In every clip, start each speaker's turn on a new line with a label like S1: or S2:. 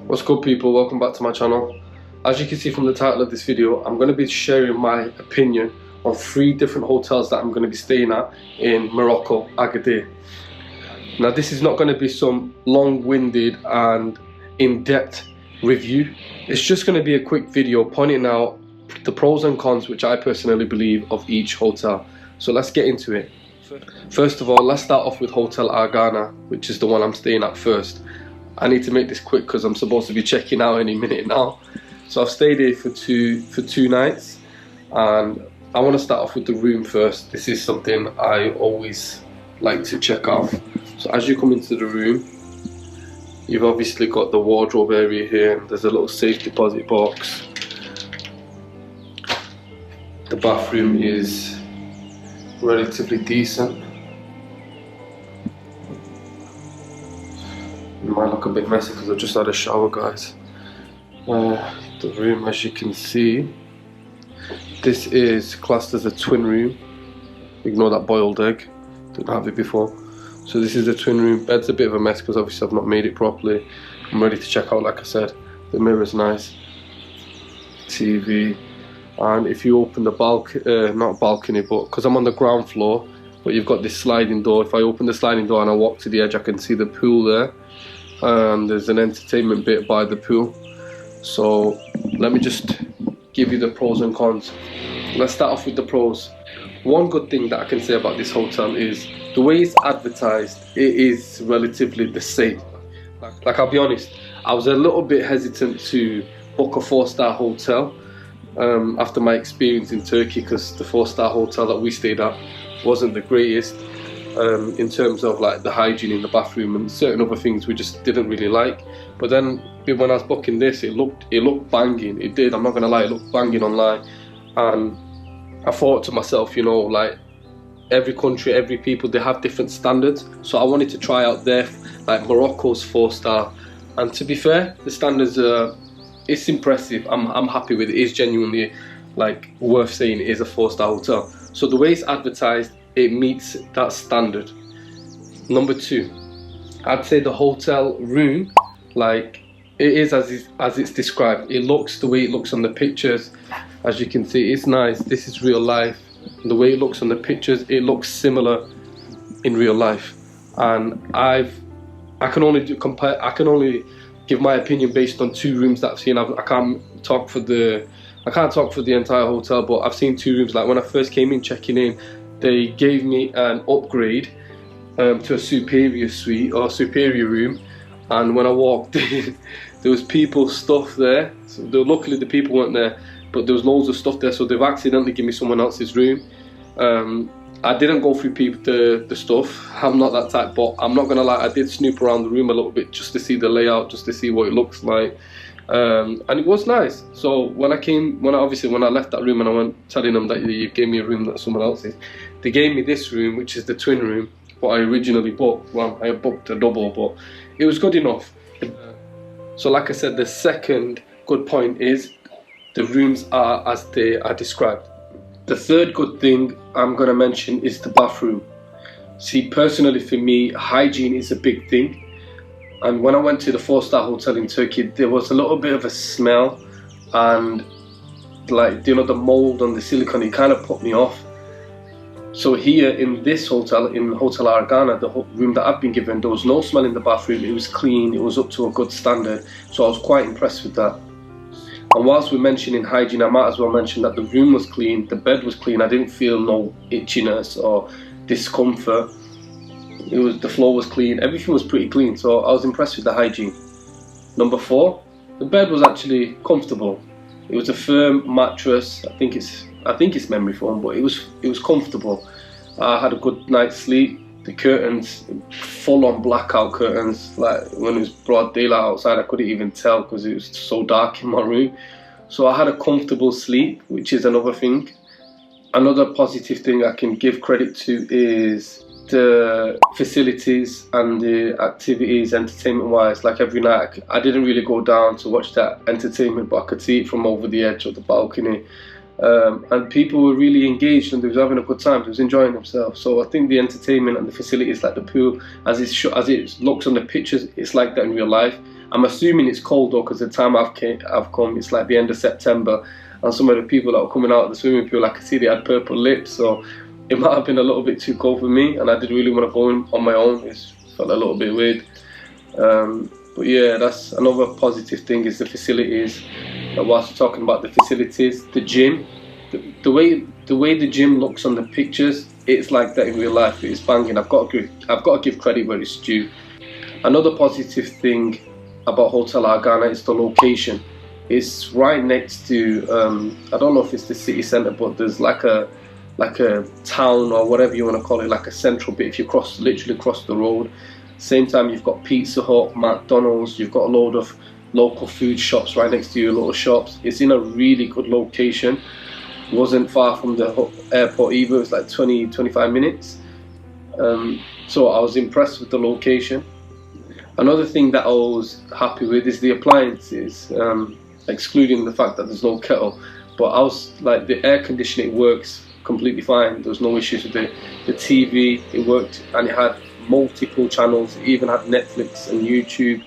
S1: What's good, people? Welcome back to my channel. As you can see from the title of this video, I'm going to be sharing my opinion on 3 different hotels that I'm going to be staying at in Morocco, Agadir. Now, this is not going to be some long-winded and in-depth review. It's just going to be a quick video pointing out the pros and cons which I personally believe of each hotel. So let's get into it. First of all, let's start off with Hotel Argana, which is the one I'm staying at first. I need to make this quick because I'm supposed to be checking out any minute now. So I've stayed here for two nights, and I want to start off with the room first. This is something I always like to check out. So as you come into the room, you've obviously got the wardrobe area here. There's a little safe deposit box. The bathroom is relatively decent. It might look a bit messy because I just had a shower, guys. The room, as you can see, this is classed as a twin room. Ignore that boiled egg, didn't have it before. So this is a twin room. Bed's a bit of a mess because obviously I've not made it properly. I'm ready to check out, like I said. The mirror's nice. TV. And if you open the not balcony, but because I'm on the ground floor, but you've got this sliding door. If I open the sliding door and I walk to the edge, I can see the pool there. There's an entertainment bit by the pool. So let me just give you the pros and cons. Let's start off with the pros. One good thing that I can say about this hotel is the way it's advertised. It is relatively the same. Like, I'll be honest, I was a little bit hesitant to book a 4-star hotel after my experience in Turkey, because the 4-star hotel that we stayed at wasn't the greatest in terms of like the hygiene in the bathroom and certain other things we just didn't really like. But then when I was booking this, it looked banging. It did, I'm not gonna lie, it looked banging online. And I thought to myself, you know, like every country, every people, they have different standards. So I wanted to try out their, like Morocco's 4-star, and to be fair, the standards are, it's impressive. I'm happy with it. It's genuinely like worth saying it is a 4-star hotel. So the way it's advertised, it meets that standard. Number 2, I'd say the hotel room, like it is as it's described. It looks the way it looks on the pictures. As you can see, it's nice. This is real life. The way it looks on the pictures, it looks similar in real life. And I can only give my opinion based on 2 rooms that I've seen. I can't talk for the entire hotel, but I've seen 2 rooms. Like when I first came in, checking in, they gave me an upgrade to a superior suite or superior room, and when I walked in, there was stuff there. So luckily the people weren't there, but there was loads of stuff there. So they've accidentally given me someone else's room. I didn't go through the stuff. I'm not that type, but I'm not gonna lie, I did snoop around the room a little bit just to see the layout, just to see what it looks like. And it was nice. So when I left that room and I went telling them that you gave me a room that someone else's, they gave me this room, which is the twin room, what I originally booked. Well, I booked a double, but it was good enough. So like I said, the second good point is the rooms are as they are described. The third good thing I'm going to mention is the bathroom. See, personally for me, hygiene is a big thing. And when I went to the 4-star hotel in Turkey, there was a little bit of a smell, and like, you know, the mold on the silicone, it kind of put me off. So here in this hotel, in Hotel Argana, the room that I've been given, there was no smell in the bathroom. It was clean, it was up to a good standard. So I was quite impressed with that. And whilst we're mentioning hygiene, I might as well mention that the room was clean, the bed was clean. I didn't feel no itchiness or discomfort. The floor was clean, everything was pretty clean, so I was impressed with the hygiene. Number 4, the bed was actually comfortable. It was a firm mattress. I think it's memory foam, but it was comfortable. I had a good night's sleep. The curtains, full on blackout curtains. Like when it was broad daylight outside, I couldn't even tell because it was so dark in my room. So I had a comfortable sleep, which is another thing. Another positive thing I can give credit to is the facilities and the activities, entertainment wise. Like every night, I didn't really go down to watch that entertainment, but I could see it from over the edge of the balcony. And people were really engaged and they was having a good time, they was enjoying themselves. So I think the entertainment and the facilities like the pool, as it looks on the pictures, it's like that in real life. I'm assuming it's cold though, because the time I've come, it's like the end of September, and some of the people that were coming out of the swimming pool, I could see they had purple lips, so it might have been a little bit too cold for me, and I didn't really want to go in on my own. It felt a little bit weird. But yeah, that's another positive thing, is the facilities. Whilst we're talking about the facilities, the gym, the way the gym looks on the pictures, it's like that in real life. It's banging. I've got to give credit where it's due. Another positive thing about Hotel Argana is the location. It's right next to I don't know if it's the city centre, but there's like a town or whatever you want to call it, like a central bit. If you literally cross the road. Same time, you've got Pizza Hut, McDonald's. You've got a load of local food shops right next to you, little shops. It's in a really good location. It wasn't far from the airport either. It was like 20-25 minutes. So I was impressed with the location. Another thing that I was happy with is the appliances, excluding the fact that there's no kettle. But I was like, the air conditioning works completely fine. There was no issues with the TV. It worked, and it had multiple channels. It even had Netflix and YouTube.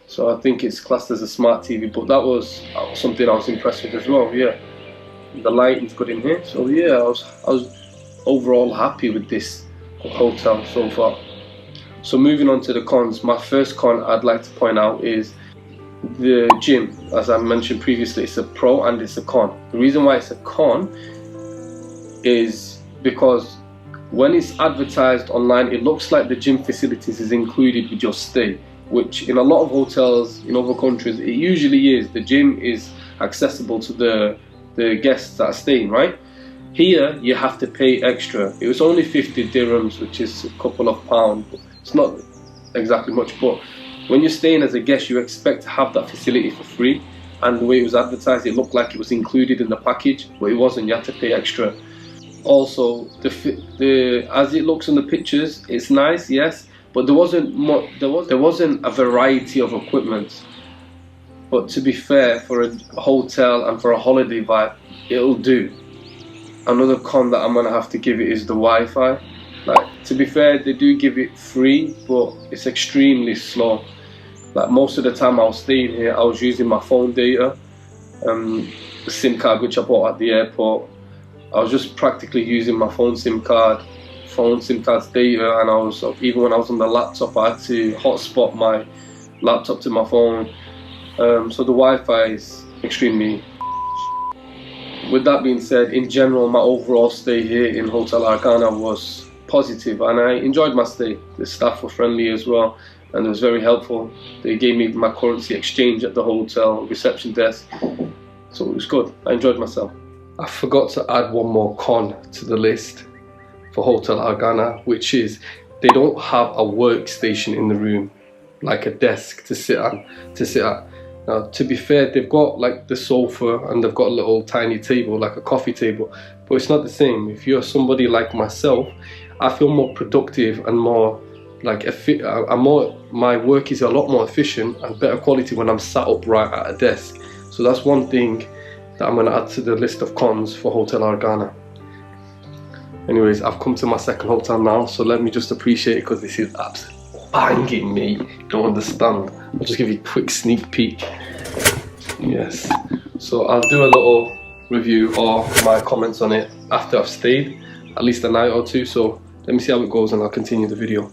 S1: So I think it's classed as a smart TV. But that was something I was impressed with as well. Yeah, the lighting's good in here. So yeah, I was overall happy with this hotel so far. So moving on to the cons, my first con I'd like to point out is the gym. As I mentioned previously, it's a pro and it's a con. The reason why it's a con is because when it's advertised online, it looks like the gym facilities is included with your stay, which in a lot of hotels in other countries, it usually is. The gym is accessible to the guests that are staying, right? Here, you have to pay extra. It was only 50 dirhams, which is a couple of pounds. It's not exactly much, but when you're staying as a guest, you expect to have that facility for free. And the way it was advertised, it looked like it was included in the package, but it wasn't. You had to pay extra. Also, as it looks in the pictures, it's nice, yes, but there wasn't a variety of equipment. But to be fair, for a hotel and for a holiday vibe, it'll do. Another con that I'm gonna have to give it is the Wi-Fi. Like, to be fair, they do give it free, but it's extremely slow. Like, most of the time I was staying here, I was using my phone data, the SIM card which I bought at the airport. I was just practically using my phone SIM card's data, and even when I was on the laptop, I had to hotspot my laptop to my phone. So the Wi-Fi is extremely. With that being said, in general, my overall stay here in Hotel Argana was positive, and I enjoyed my stay. The staff were friendly as well, and it was very helpful. They gave me my currency exchange at the hotel reception desk, so it was good. I enjoyed myself. I forgot to add one more con to the list for Hotel Argana, which is they don't have a workstation in the room, like a desk to sit at. Now, to be fair, they've got like the sofa and they've got a little tiny table, like a coffee table, but it's not the same. If you're somebody like myself, I feel more productive and more like my work is a lot more efficient and better quality when I'm sat upright at a desk. So that's one thing that I'm going to add to the list of cons for Hotel Argana. Anyways, I've come to my second hotel now, so let me just appreciate it, because this is absolutely banging me. You don't understand. I'll just give you a quick sneak peek. Yes, so I'll do a little review or my comments on it after I've stayed at least a night or two. So let me see how it goes and I'll continue the video.